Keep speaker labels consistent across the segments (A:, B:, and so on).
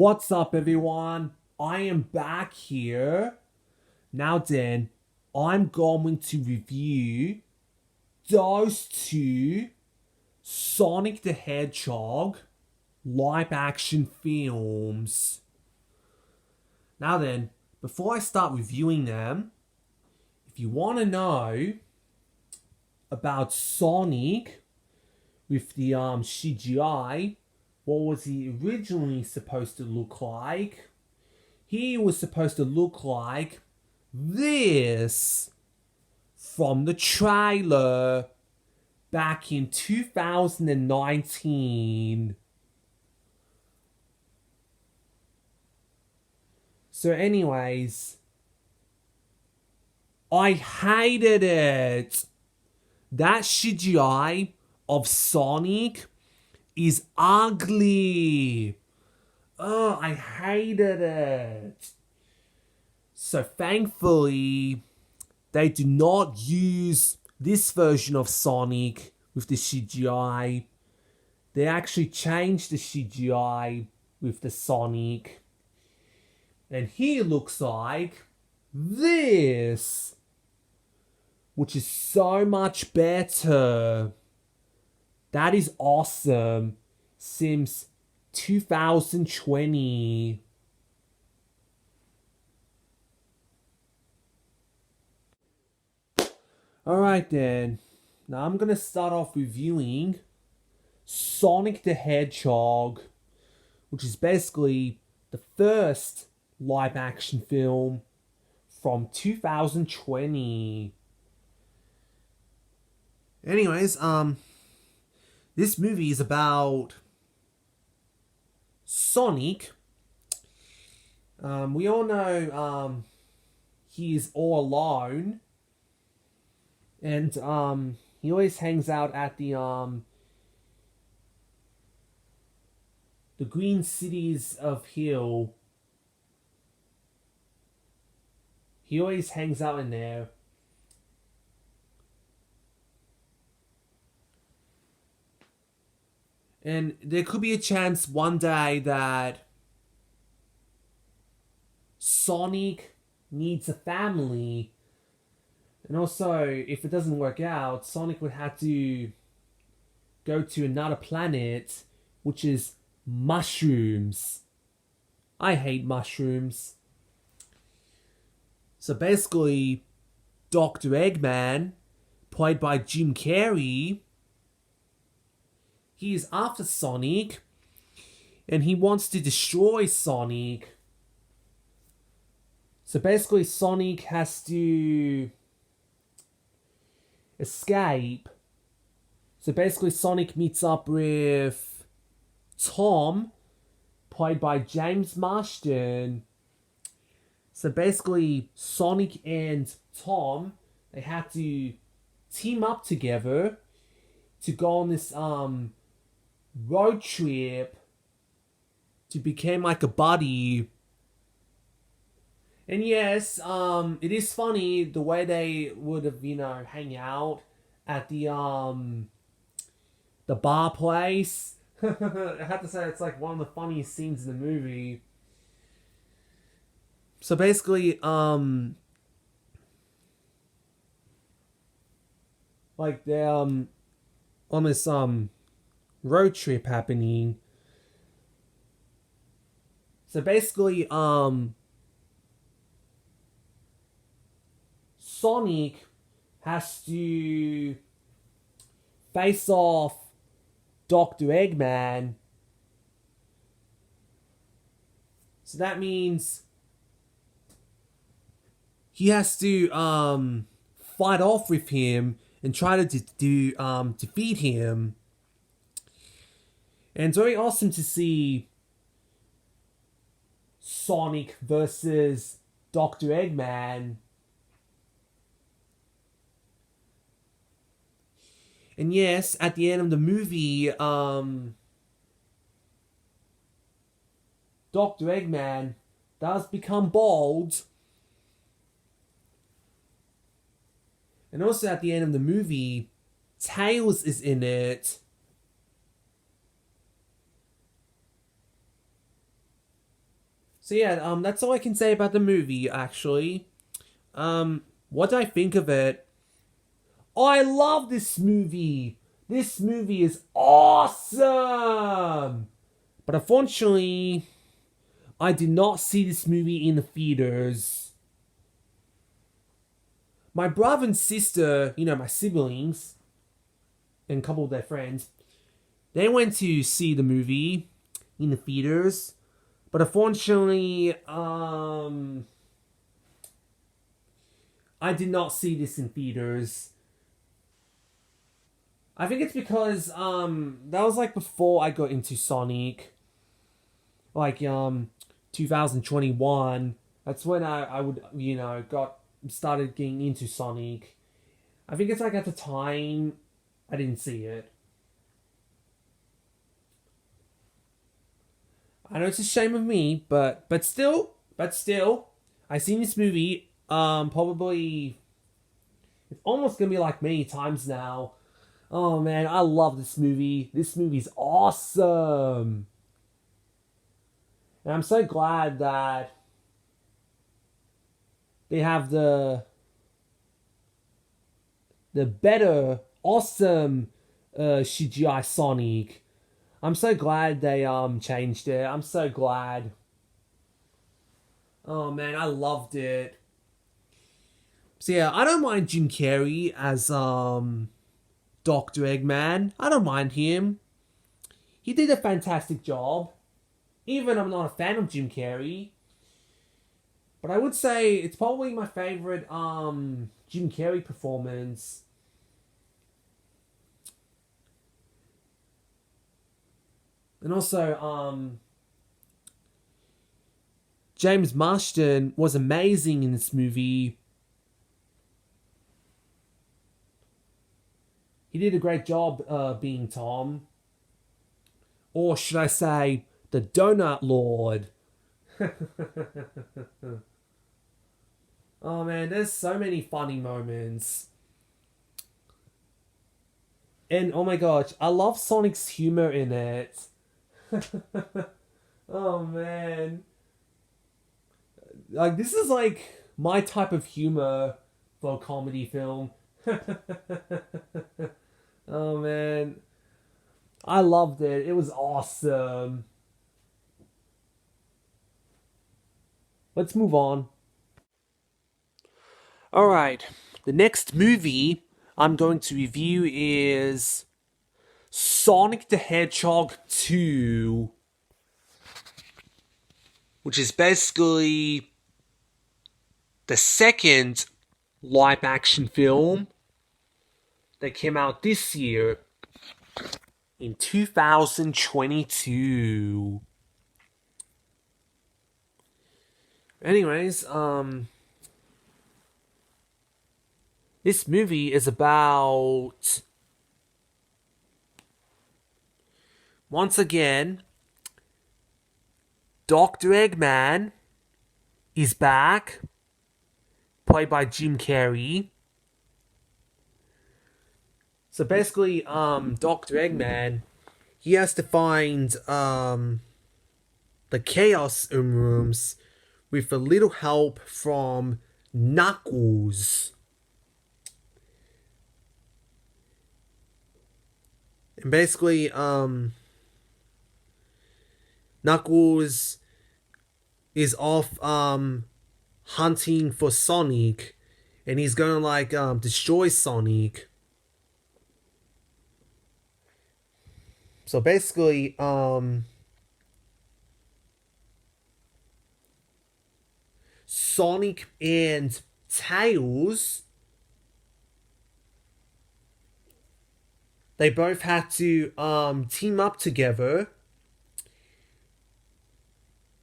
A: What's up, everyone? I am back here. Now then, I'm going to review those two Sonic the Hedgehog live action films. Now then, before I start reviewing them, if you want to know about Sonic with the CGI, what was he originally supposed to look like? He was supposed to look like this from the trailer back in 2019. So anyways, I hated it. That CGI of Sonic is ugly. Oh, I hated it. So thankfully, they do not use this version of Sonic with the CGI. They actually changed the CGI with the Sonic. And he looks like this, which is so much better. That is awesome. Since 2020. Alright then. Now I'm gonna start off reviewing Sonic the Hedgehog, which is basically the first live action film from 2020. Anyways, this movie is about Sonic. We all know he is all alone, and he always hangs out at the green cities of Hill. He always hangs out in there. And there could be a chance one day that Sonic needs a family. And also, if it doesn't work out, Sonic would have to go to another planet, which is mushrooms. I hate mushrooms. So basically, Dr. Eggman, played by Jim Carrey, he is after Sonic, and he wants to destroy Sonic. So basically, Sonic has to escape. So basically, Sonic meets up with Tom, played by James Marsden. So basically, Sonic and Tom, they have to team up together to go on this road trip to become like a buddy. And yes, it is funny the way they would have, hang out at the bar place. I have to say it's like one of the funniest scenes in the movie. So basically, like they're on this road trip happening. So basically, Sonic has to face off Dr. Eggman. So that means he has to fight off with him and try to defeat him. And it's very awesome to see Sonic versus Dr. Eggman. And yes, at the end of the movie, Dr. Eggman does become bald. And also at the end of the movie, Tails is in it. So yeah, that's all I can say about the movie. Actually, what do I think of it? Oh, I love this movie. This movie is awesome. But unfortunately, I did not see this movie in the theaters. My brother and sister, my siblings, and a couple of their friends, they went to see the movie in the theaters. But unfortunately, I did not see this in theaters. I think it's because that was like before I got into Sonic. Like 2021. That's when I would got started getting into Sonic. I think it's like at the time I didn't see it. I know it's a shame of me, but still, I seen this movie probably it's almost gonna be like many times now. Oh man, I love this movie. This movie's awesome. And I'm so glad that they have the better, awesome CGI Sonic. I'm so glad they changed it. I'm so glad. Oh man, I loved it. So yeah, I don't mind Jim Carrey as Dr. Eggman. I don't mind him. He did a fantastic job. Even I'm not a fan of Jim Carrey. But I would say it's probably my favorite Jim Carrey performance. And also, James Marsden was amazing in this movie. He did a great job being Tom. Or should I say, the Donut Lord. Oh man, there's so many funny moments. And oh my gosh, I love Sonic's humor in it. Oh man. Like, this is like my type of humor for a comedy film. Oh man. I loved it. It was awesome. Let's move on. Alright. The next movie I'm going to review is Sonic the Hedgehog 2. Which is basically the second live action film that came out this year in 2022. Anyways, this movie is about, once again, Dr. Eggman is back, played by Jim Carrey. So basically, Dr. Eggman, he has to find the Chaos Rooms with a little help from Knuckles. And basically, Knuckles is off hunting for Sonic, and he's gonna destroy Sonic. So basically, Sonic and Tails, they both had to team up together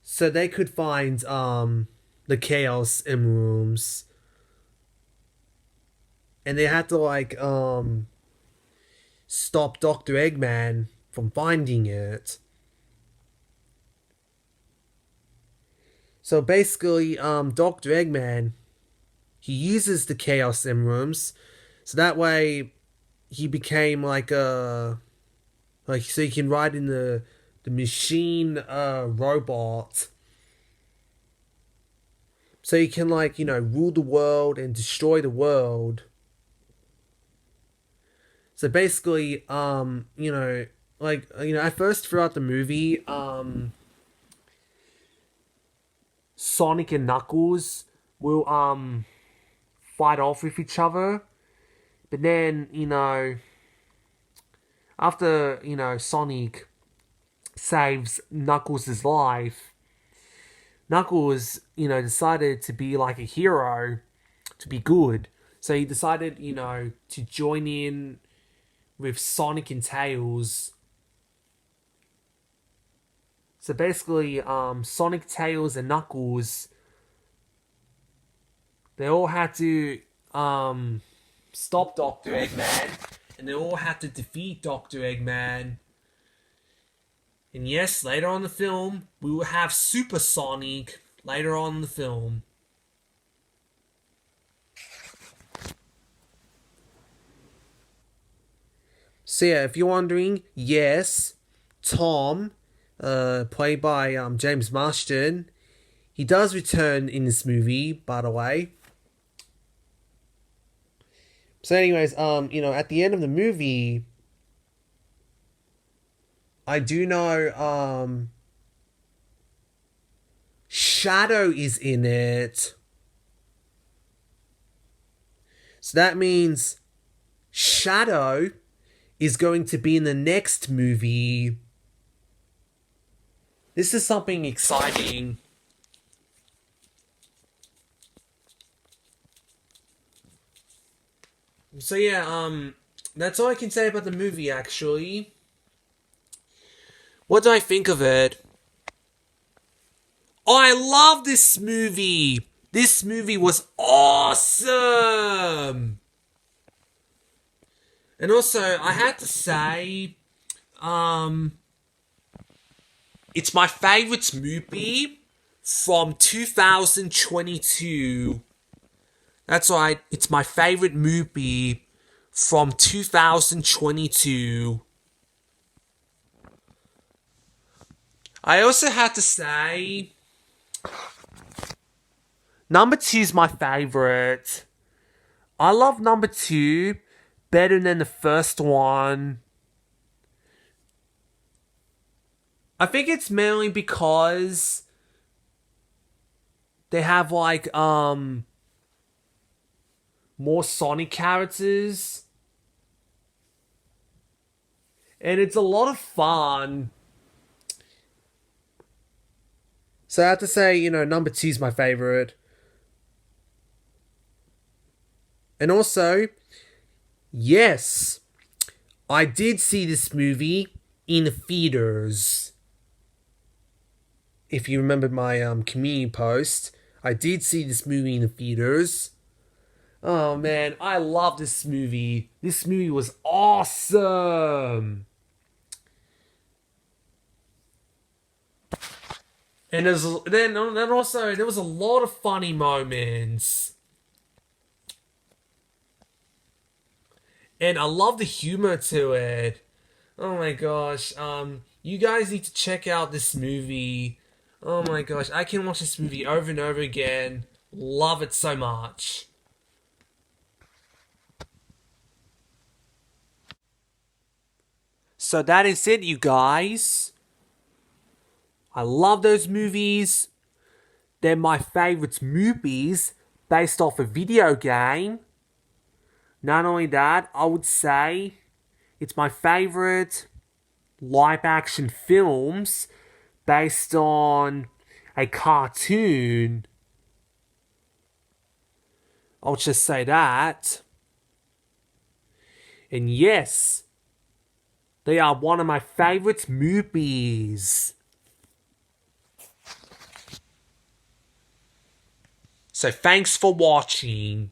A: so they could find the Chaos Emeralds. And they had to stop Dr. Eggman from finding it. So basically, Dr. Eggman, he uses the Chaos Emeralds, so that way he became so he can ride in the machine robot. so he can like rule the world and destroy the world. So basically, at first throughout the movie, Sonic and Knuckles will fight off with each other, but then after Sonic saves Knuckles' life, Knuckles decided to be like a hero, to be good. So he decided to join in with Sonic and Tails. So basically, Sonic, Tails, and Knuckles, they all had to stop Dr. Eggman, and they all had to defeat Dr. Eggman. And yes, later on in the film, we will have Super Sonic later on in the film. So yeah, if you're wondering, yes, Tom, played by James Marsden, he does return in this movie, by the way. So anyways, at the end of the movie, I do know Shadow is in it. So that means Shadow is going to be in the next movie. This is something exciting. So yeah, that's all I can say about the movie, actually. What do I think of it? Oh, I love this movie! This movie was awesome! And also, I had to say, it's my favorite movie from 2022. That's right, it's my favorite movie from 2022. I also had to say, number 2 is my favorite. I love number 2 better than the first one. I think it's mainly because they have like more Sonic characters. And it's a lot of fun. So I have to say, number 2 is my favorite. And also, yes, I did see this movie in theaters. If you remember my community post, I did see this movie in the theaters. Oh man, I love this movie. This movie was awesome. And then also there was a lot of funny moments. And I love the humor to it. Oh my gosh, you guys need to check out this movie. Oh my gosh, I can watch this movie over and over again. Love it so much. So that is it, you guys. I love those movies. They're my favorite movies based off a video game. Not only that, I would say it's my favorite live action films based on a cartoon. I'll just say that. And yes, they are one of my favorite movies. So thanks for watching.